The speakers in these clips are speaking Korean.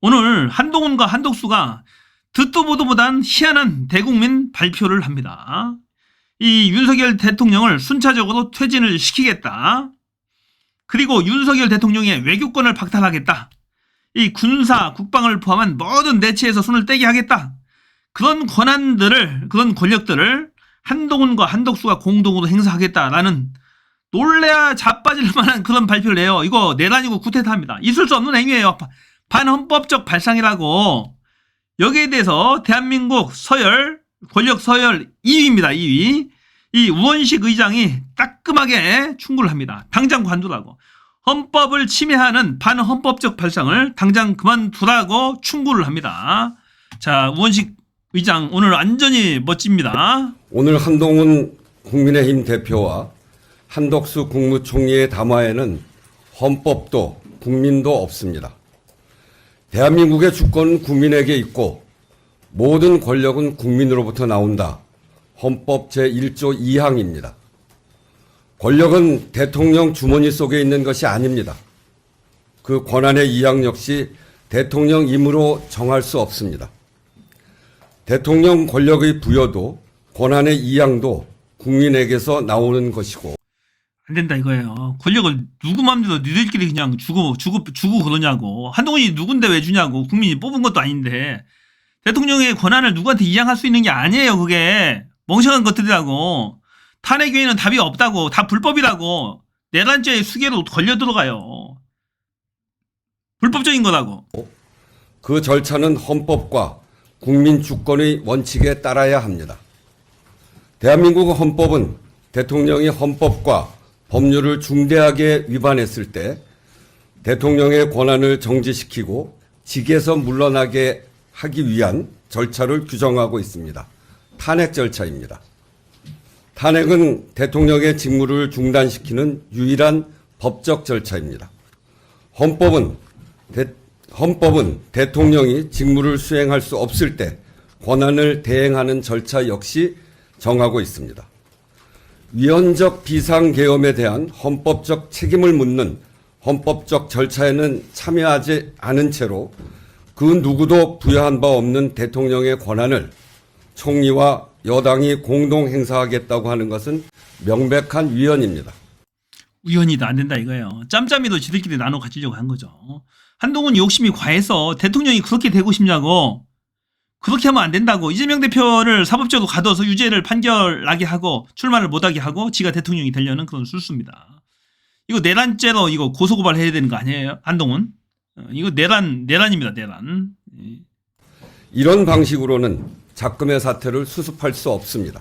오늘 한동훈과 한덕수가 듣도 보도 못한 희한한 대국민 발표를 합니다. 이 윤석열 대통령을 순차적으로 퇴진을 시키겠다. 그리고 윤석열 대통령의 외교권을 박탈하겠다. 이 군사, 국방을 포함한 모든 내치에서 손을 떼게 하겠다. 그런 권한들을, 그런 권력들을 한동훈과 한덕수가 공동으로 행사하겠다라는 놀래야 자빠질 만한 그런 발표를 해요. 이거 내란이고 쿠데타입니다. 있을 수 없는 행위예요. 반헌법적 발상이라고. 여기에 대해서 대한민국 서열, 권력 서열 2위입니다. 2위. 이 우원식 의장이 따끔하게 충고를 합니다. 당장 관두라고. 헌법을 침해하는 반헌법적 발상을 당장 그만두라고 충고를 합니다. 자, 우원식 의장 오늘 완전히 멋집니다. 오늘 한동훈 국민의힘 대표와 한덕수 국무총리의 담화에는 헌법도 국민도 없습니다. 대한민국의 주권은 국민에게 있고 모든 권력은 국민으로부터 나온다. 헌법 제1조 2항입니다. 권력은 대통령 주머니 속에 있는 것이 아닙니다. 그 권한의 이양 역시 대통령 임으로 정할 수 없습니다. 대통령 권력의 부여도 권한의 이양도 국민에게서 나오는 것이고. 안 된다 이거예요. 권력을 누구 맘대로 니들끼리 그냥 주고 그러냐고. 한동훈이 누군데 왜 주냐고. 국민이 뽑은 것도 아닌데. 대통령의 권한을 누구한테 이양할 수 있는 게 아니에요. 그게 멍청한 것들이라고. 탄핵 외에는 답이 없다고. 다 불법이라고. 내란죄의 수계로 걸려 들어가요. 불법적인 거라고. 그 절차는 헌법과 국민 주권의 원칙에 따라야 합니다. 대한민국 헌법은 대통령이 헌법과 법률을 중대하게 위반했을 때 대통령의 권한을 정지시키고 직에서 물러나게 하기 위한 절차를 규정하고 있습니다. 탄핵 절차입니다. 탄핵은 대통령의 직무를 중단시키는 유일한 법적 절차입니다. 헌법은 대통령이 직무를 수행할 수 없을 때 권한을 대행하는 절차 역시 정하고 있습니다. 위헌적 비상계엄에 대한 헌법적 책임을 묻는 헌법적 절차에는 참여하지 않은 채로 그 누구도 부여한 바 없는 대통령의 권한을 총리와 여당이 공동 행사하겠다고 하는 것은 명백한 위헌입니다. 위헌이다 안 된다 이거예요. 짬짬이도 지들끼리 나눠 가지려고 한 거죠. 한동훈 욕심이 과해서 대통령이 그렇게 되고 싶냐고. 그렇게 하면 안 된다고. 이재명 대표를 사법적으로 가둬서 유죄를 판결나게 하고 출마를 못하게 하고 지가 대통령이 되려는 그런 술수입니다. 이거 내란죄로 이거 고소고발 해야 되는 거 아니에요? 한동훈? 이거 내란입니다. 내란. 이런 방식으로는 작금의 사태를 수습할 수 없습니다.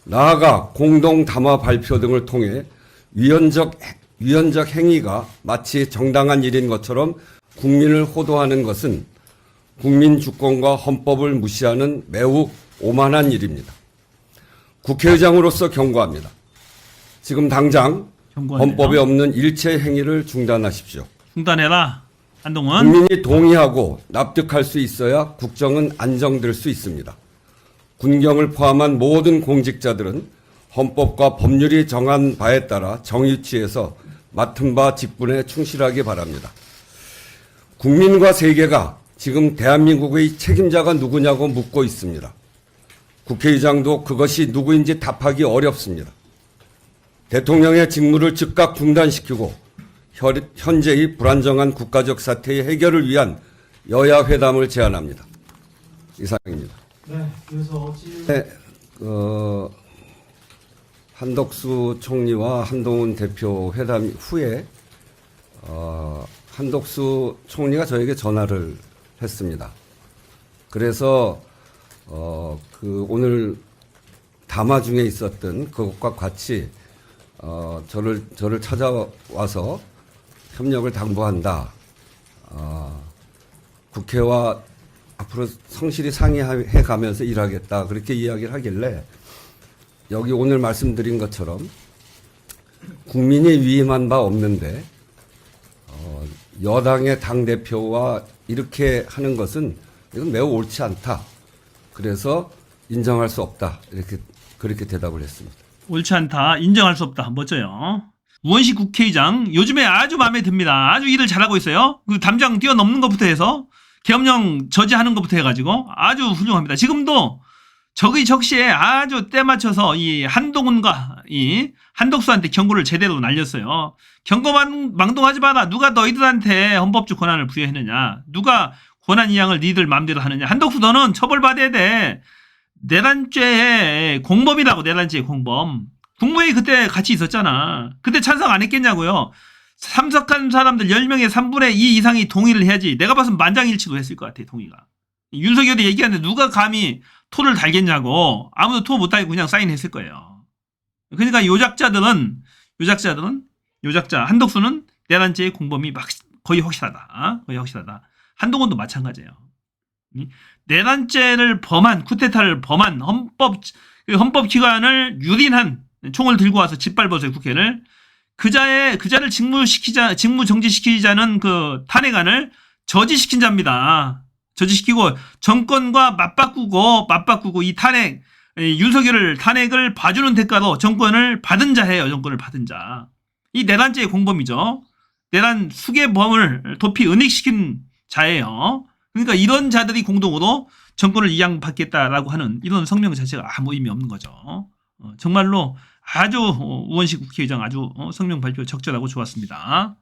나아가 공동 담화 발표 등을 통해 위헌적 행위가 마치 정당한 일인 것처럼 국민을 호도하는 것은 국민 주권과 헌법을 무시하는 매우 오만한 일입니다. 국회의장으로서 경고합니다. 지금 당장 경고하네요. 헌법에 없는 일체 행위를 중단하십시오. 중단해라. 한동훈. 국민이 동의하고 납득할 수 있어야 국정은 안정될 수 있습니다. 군경을 포함한 모든 공직자들은 헌법과 법률이 정한 바에 따라 정의취해서 맡은 바 직분에 충실하기 바랍니다. 국민과 세계가 지금 대한민국의 책임자가 누구냐고 묻고 있습니다. 국회의장도 그것이 누구인지 답하기 어렵습니다. 대통령의 직무를 즉각 중단시키고 현재의 불안정한 국가적 사태의 해결을 위한 여야 회담을 제안합니다. 이상입니다. 네, 그래서 한덕수 총리와 한동훈 대표 회담 후에 한덕수 총리가 저에게 전화를 했습니다. 그래서 오늘 담화 중에 있었던 그것과 같이 저를 찾아와서 협력을 당부한다. 국회와 앞으로 성실히 상의해 가면서 일하겠다. 그렇게 이야기를 하길래 여기 오늘 말씀드린 것처럼 국민이 위임한 바 없는데 여당의 당대표와 이렇게 하는 것은 이건 매우 옳지 않다. 그래서 인정할 수 없다. 그렇게 대답을 했습니다. 옳지 않다. 인정할 수 없다. 멋져요. 우원식 국회의장 요즘에 아주 마음에 듭니다. 아주 일을 잘하고 있어요. 그 담장 뛰어넘는 것부터 해서 계엄령 저지하는 것부터 해가지고 아주 훌륭합니다. 지금도 적의적시에 아주 때 맞춰서 이 한동훈과 이 한덕수한테 경고를 제대로 날렸어요. 경고망동하지 마라. 누가 너희들한테 헌법적 권한을 부여했느냐. 누가 권한 이양을 니들 마음대로 하느냐. 한덕수 너는 처벌받아야 돼. 내란죄의 공범이라고. 내란죄의 공범. 국무회의 그때 같이 있었잖아. 그때 찬성 안 했겠냐고요. 참석한 사람들 10명의 3분의 2 이상이 동의를 해야지. 내가 봐서 만장일치도 했을 것 같아. 동의가. 윤석열이 얘기하는데 누가 감히 토를 달겠냐고. 아무도 토 못 달고 그냥 사인했을 거예요. 그러니까 요작자 한덕수는 내란죄의 공범이 거의 확실하다. 거의 확실하다. 한동훈도 마찬가지예요. 내란죄를 범한, 쿠데타를 범한 헌법기관을 유린한 총을 들고 와서 짓밟아서요, 국회를. 그자를 직무 정지시키자는 그 탄핵안을 저지시킨 자입니다. 저지시키고 정권과 맞바꾸고 이 탄핵, 윤석열을 탄핵을 봐주는 대가로 정권을 받은 자예요. 정권을 받은 자. 이 내란죄의 공범이죠. 내란 수괴범을 도피 은닉시킨 자예요. 그러니까 이런 자들이 공동으로 정권을 이양받겠다라고 하는 이런 성명 자체가 아무 의미 없는 거죠. 정말로 아주 우원식 국회의장 아주 성명 발표 적절하고 좋았습니다.